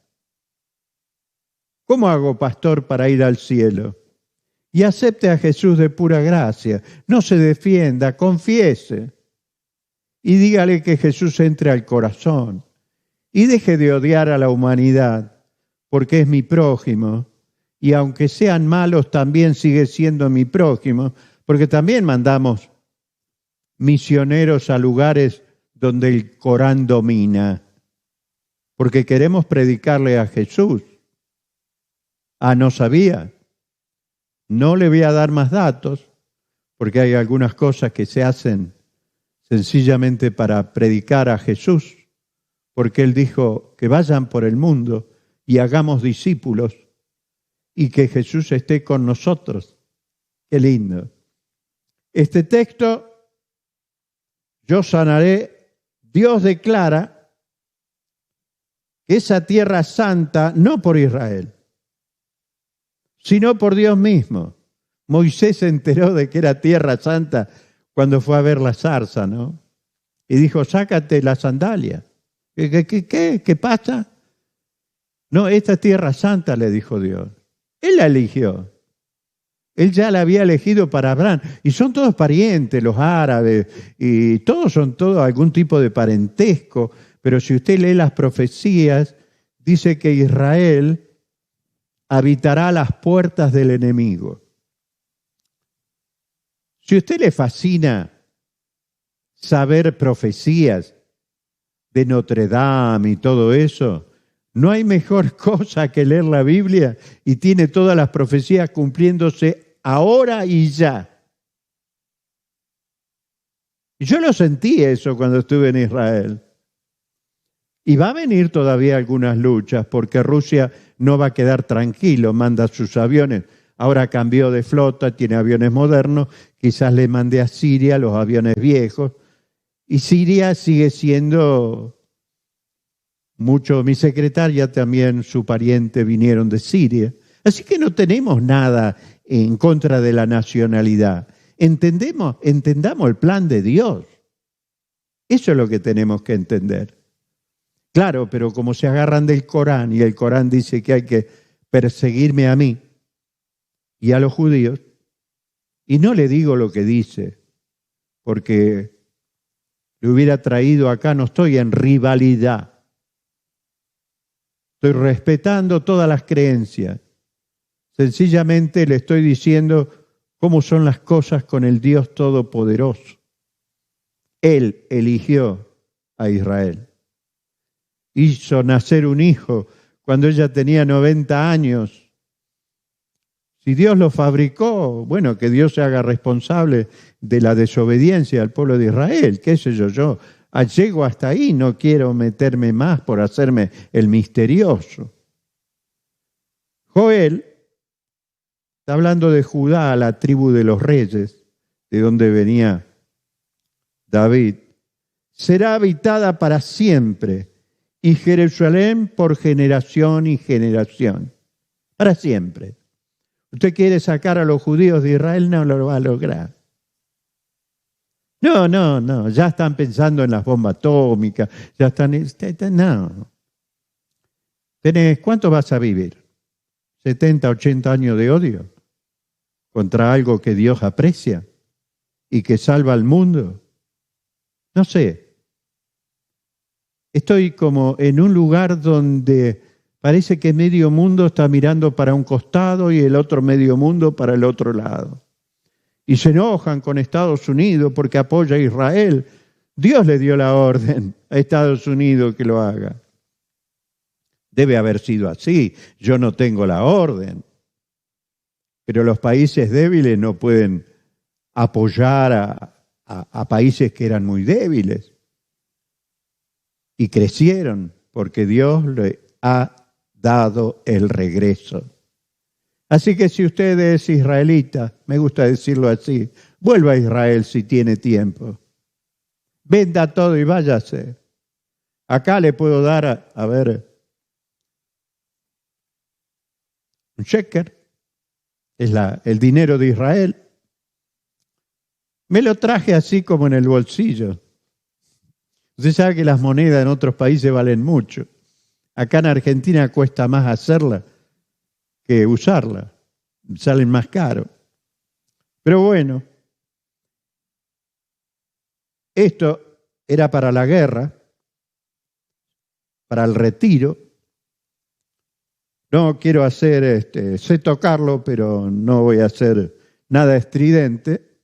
¿Cómo hago, pastor, para ir al cielo? Y acepte a Jesús de pura gracia. No se defienda, confiese. Y dígale que Jesús entre al corazón. Y deje de odiar a la humanidad, porque es mi prójimo. Y aunque sean malos, también sigue siendo mi prójimo, porque también mandamos misioneros a lugares donde el Corán domina, porque queremos predicarle a Jesús. Ah, no sabía. No le voy a dar más datos, porque hay algunas cosas que se hacen sencillamente para predicar a Jesús, porque Él dijo que vayan por el mundo y hagamos discípulos y que Jesús esté con nosotros. Qué lindo. Este texto, yo sanaré. Dios declara que esa tierra santa, no por Israel, sino por Dios mismo. Moisés se enteró de que era tierra santa cuando fue a ver la zarza, ¿no? Y dijo, sácate la sandalia. ¿Qué pasa? No, esta es tierra santa, le dijo Dios. Él la eligió. Él ya la había elegido para Abraham. Y son todos parientes, los árabes, y todos son algún tipo de parentesco. Pero si usted lee las profecías, dice que Israel habitará a las puertas del enemigo. Si a usted le fascina saber profecías de Notre Dame y todo eso, no hay mejor cosa que leer la Biblia y tiene todas las profecías cumpliéndose ahora y ya. Y yo lo sentí eso cuando estuve en Israel. Y va a venir todavía algunas luchas porque Rusia no va a quedar tranquilo, manda sus aviones. Ahora cambió de flota, tiene aviones modernos, quizás le mande a Siria los aviones viejos. Y Siria sigue siendo mucho, mi secretaria también, su pariente vinieron de Siria. Así que no tenemos nada en contra de la nacionalidad. Entendamos el plan de Dios. Eso es lo que tenemos que entender. Claro, pero como se agarran del Corán y el Corán dice que hay que perseguirme a mí y a los judíos, y no le digo lo que dice, porque le hubiera traído acá, no estoy en rivalidad. Estoy respetando todas las creencias. Sencillamente le estoy diciendo cómo son las cosas con el Dios Todopoderoso. Él eligió a Israel. Hizo nacer un hijo cuando ella tenía 90 años. Si Dios lo fabricó, bueno, que Dios se haga responsable de la desobediencia al pueblo de Israel. ¿Qué sé yo? Llego hasta ahí, no quiero meterme más por hacerme el misterioso. Joel está hablando de Judá, la tribu de los reyes, de donde venía David. Será habitada para siempre y Jerusalén por generación y generación. Para siempre. Usted quiere sacar a los judíos de Israel, no lo va a lograr. No, ya están pensando en las bombas atómicas, ya están, no. ¿Cuánto vas a vivir? 70, 80 años de odio contra algo que Dios aprecia y que salva al mundo. No sé. Estoy como en un lugar donde parece que medio mundo está mirando para un costado y el otro medio mundo para el otro lado. Y se enojan con Estados Unidos porque apoya a Israel. Dios le dio la orden a Estados Unidos que lo haga. Debe haber sido así. Yo no tengo la orden. Pero los países débiles no pueden apoyar a países que eran muy débiles. Y crecieron porque Dios le ha dado el regreso. Así que si usted es israelita, me gusta decirlo así, vuelva a Israel si tiene tiempo. Venda todo y váyase. Acá le puedo dar, un shekel, es el dinero de Israel. Me lo traje así como en el bolsillo. Usted sabe que las monedas en otros países valen mucho. Acá en Argentina cuesta más hacerla que usarla. Salen más caro. Pero bueno, esto era para la guerra, para el retiro. No quiero hacer, sé tocarlo, pero no voy a hacer nada estridente.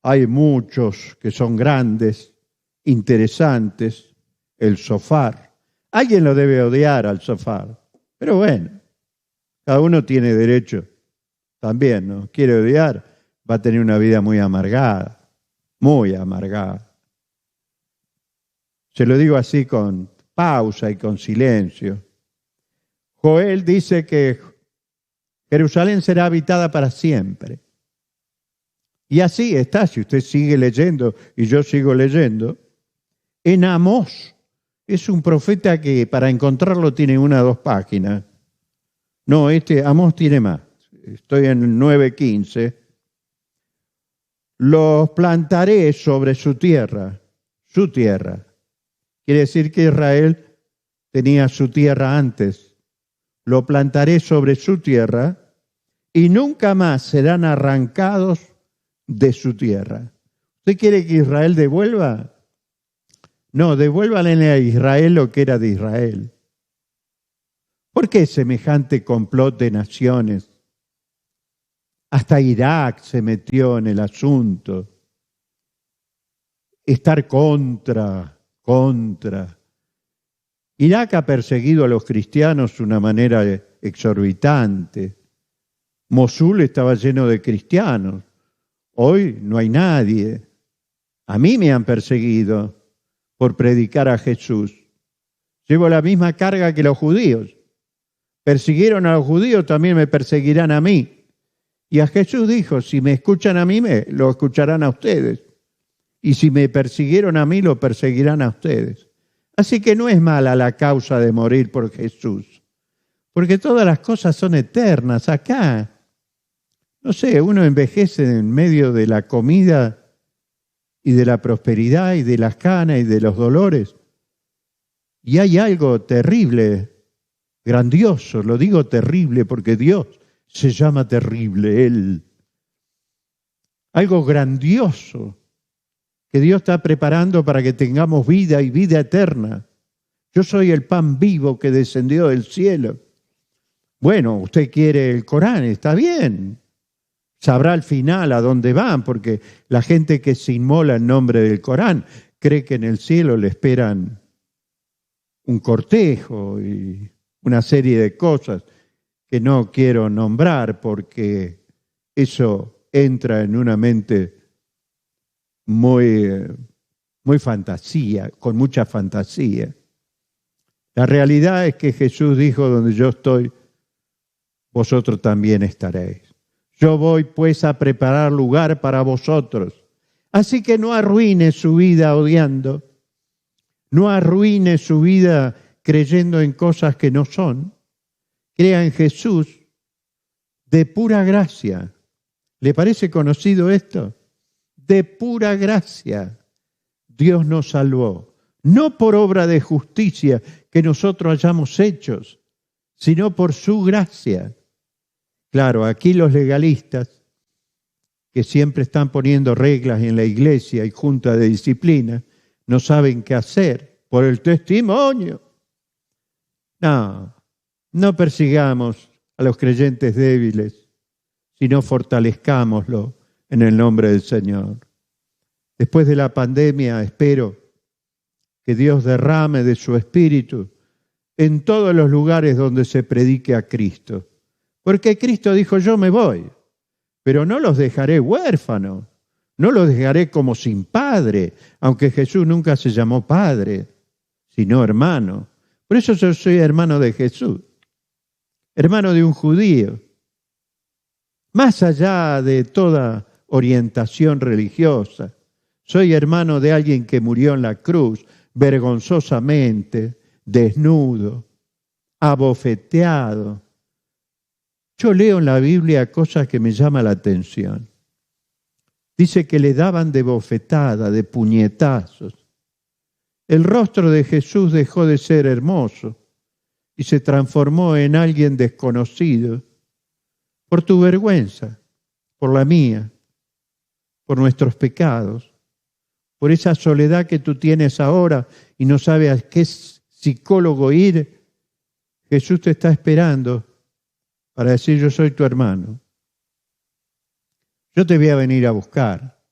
Hay muchos que son grandes, interesantes. El sofar. Alguien lo debe odiar al sofar, pero bueno, cada uno tiene derecho también, ¿no? Quiere odiar, va a tener una vida muy amargada, muy amargada. Se lo digo así con pausa y con silencio. Joel dice que Jerusalén será habitada para siempre. Y así está, si usted sigue leyendo y yo sigo leyendo, en Amós. Es un profeta que para encontrarlo tiene 1 o 2 páginas. No, Amós tiene más. Estoy en el 9:15. Los plantaré sobre su tierra. Su tierra. Quiere decir que Israel tenía su tierra antes. lo plantaré sobre su tierra y nunca más serán arrancados de su tierra. ¿Usted quiere que Israel devuelva? No, devuélvanle a Israel lo que era de Israel. ¿Por qué semejante complot de naciones? Hasta Irak se metió en el asunto. Estar contra. Irak ha perseguido a los cristianos de una manera exorbitante. Mosul estaba lleno de cristianos. Hoy no hay nadie. A mí me han perseguido por predicar a Jesús. Llevo la misma carga que los judíos. Persiguieron a los judíos, también me perseguirán a mí. Y a Jesús dijo, si me escuchan a mí, lo escucharán a ustedes. Y si me persiguieron a mí, lo perseguirán a ustedes. Así que no es mala la causa de morir por Jesús. Porque todas las cosas son eternas. Acá, no sé, uno envejece en medio de la comida y de la prosperidad y de las canas y de los dolores. Y hay algo terrible, grandioso, lo digo terrible porque Dios se llama terrible, Él. Algo grandioso que Dios está preparando para que tengamos vida y vida eterna. Yo soy el pan vivo que descendió del cielo. Bueno, usted quiere el Corán, está bien. Sabrá al final a dónde van, porque la gente que se inmola en nombre del Corán cree que en el cielo le esperan un cortejo y una serie de cosas que no quiero nombrar porque eso entra en una mente muy fantasía, con mucha fantasía. La realidad es que Jesús dijo, donde yo estoy, vosotros también estaréis. Yo voy pues a preparar lugar para vosotros. Así que no arruine su vida odiando, no arruine su vida creyendo en cosas que no son. Crea en Jesús de pura gracia. ¿Le parece conocido esto? De pura gracia Dios nos salvó, no por obra de justicia que nosotros hayamos hecho, sino por su gracia. Claro, aquí los legalistas, que siempre están poniendo reglas en la iglesia y junta de disciplina, no saben qué hacer por el testimonio. No persigamos a los creyentes débiles, sino fortalezcámoslo en el nombre del Señor. Después de la pandemia, espero que Dios derrame de su Espíritu en todos los lugares donde se predique a Cristo. Porque Cristo dijo, yo me voy, pero no los dejaré huérfanos, no los dejaré como sin padre, aunque Jesús nunca se llamó padre, sino hermano. Por eso yo soy hermano de Jesús, hermano de un judío. Más allá de toda orientación religiosa, soy hermano de alguien que murió en la cruz, vergonzosamente, desnudo, abofeteado. Yo leo en la Biblia cosas que me llaman la atención. Dice que le daban de bofetada, de puñetazos. El rostro de Jesús dejó de ser hermoso y se transformó en alguien desconocido por tu vergüenza, por la mía, por nuestros pecados, por esa soledad que tú tienes ahora y no sabes a qué psicólogo ir. Jesús te está esperando para decir, yo soy tu hermano. Yo te voy a venir a buscar.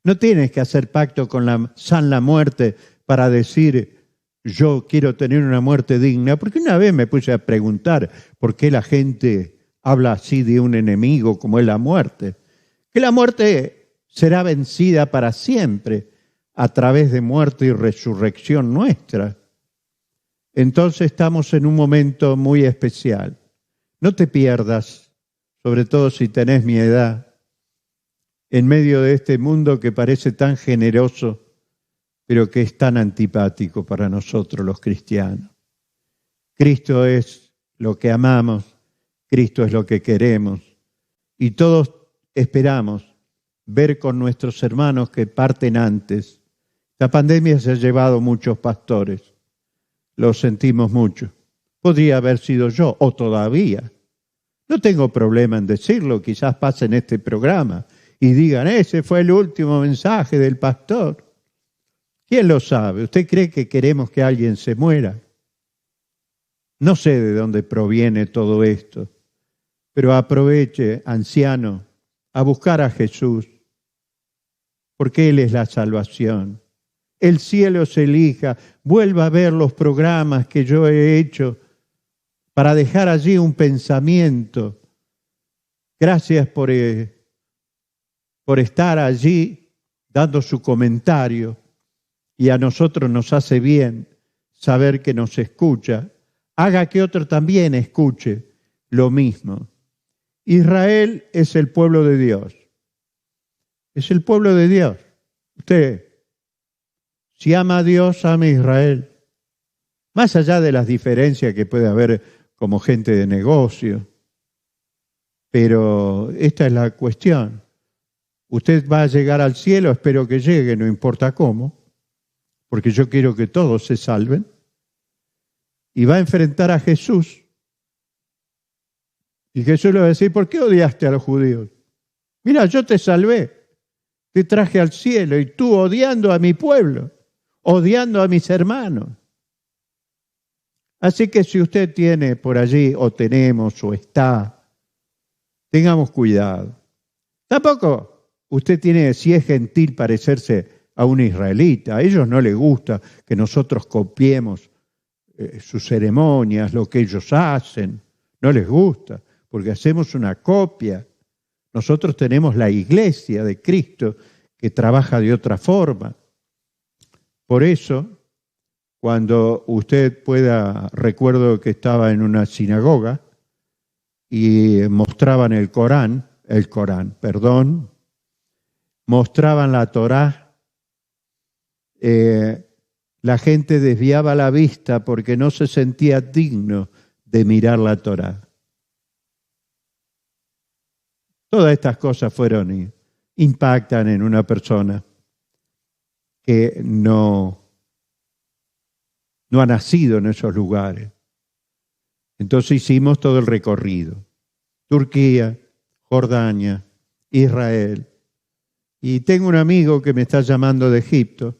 No tienes que hacer pacto con la muerte para decir, yo quiero tener una muerte digna, porque una vez me puse a preguntar por qué la gente habla así de un enemigo como es la muerte. Que la muerte será vencida para siempre a través de muerte y resurrección nuestra. Entonces estamos en un momento muy especial. No te pierdas, sobre todo si tenés mi edad, en medio de este mundo que parece tan generoso, pero que es tan antipático para nosotros los cristianos. Cristo es lo que amamos, Cristo es lo que queremos, y todos esperamos ver con nuestros hermanos que parten antes. La pandemia se ha llevado muchos pastores, lo sentimos mucho, Podría haber sido yo, o todavía. No tengo problema en decirlo, quizás pase en este programa y digan, ese fue el último mensaje del pastor. ¿Quién lo sabe? ¿Usted cree que queremos que alguien se muera? No sé de dónde proviene todo esto, pero aproveche, anciano, a buscar a Jesús, porque Él es la salvación. El cielo se elija, vuelva a ver los programas que yo he hecho para dejar allí un pensamiento. Gracias por estar allí dando su comentario, y a nosotros nos hace bien saber que nos escucha. Haga que otro también escuche lo mismo. Israel es el pueblo de Dios. Es el pueblo de Dios. Usted, si ama a Dios, ama a Israel. Más allá de las diferencias que puede haber como gente de negocio. Pero esta es la cuestión. Usted va a llegar al cielo, espero que llegue, no importa cómo, porque yo quiero que todos se salven. Y va a enfrentar a Jesús. Y Jesús le va a decir, ¿por qué odiaste a los judíos? Mira, yo te salvé, te traje al cielo y tú odiando a mi pueblo, odiando a mis hermanos. Así que si usted tiene por allí, o tenemos, o está, tengamos cuidado. Tampoco usted tiene, si es gentil, parecerse a un israelita. A ellos no les gusta que nosotros copiemos sus ceremonias, lo que ellos hacen. No les gusta, porque hacemos una copia. Nosotros tenemos la iglesia de Cristo que trabaja de otra forma. Por eso, cuando usted pueda, recuerdo que estaba en una sinagoga y mostraban el Corán, mostraban la Torá, la gente desviaba la vista porque no se sentía digno de mirar la Torá. Todas estas cosas impactan en una persona que no ha nacido en esos lugares. Entonces hicimos todo el recorrido. Turquía, Jordania, Israel. Y tengo un amigo que me está llamando de Egipto.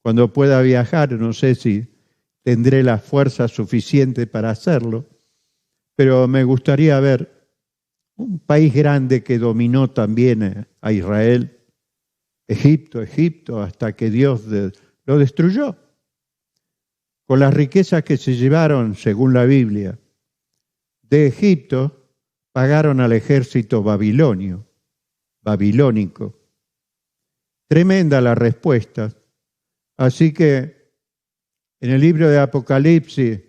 Cuando pueda viajar, no sé si tendré la fuerza suficiente para hacerlo, pero me gustaría ver un país grande que dominó también a Israel, Egipto, hasta que Dios lo destruyó. Con las riquezas que se llevaron, según la Biblia, de Egipto, pagaron al ejército babilónico. Tremenda la respuesta. Así que en el libro de Apocalipsis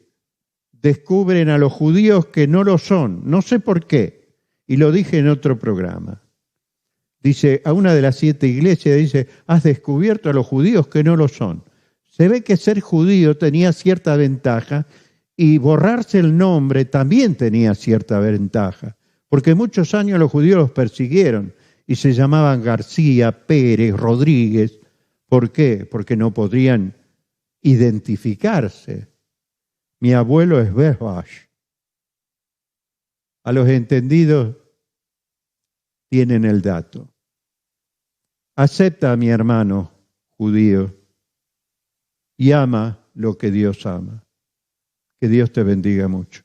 descubren a los judíos que no lo son, no sé por qué, y lo dije en otro programa. Dice, a una de las 7 iglesias dice, has descubierto a los judíos que no lo son. Se ve que ser judío tenía cierta ventaja y borrarse el nombre también tenía cierta ventaja, porque muchos años los judíos los persiguieron y se llamaban García, Pérez, Rodríguez. ¿Por qué? Porque no podrían identificarse. Mi abuelo es Berbash. A los entendidos tienen el dato. Acepta a mi hermano judío y ama lo que Dios ama. Que Dios te bendiga mucho.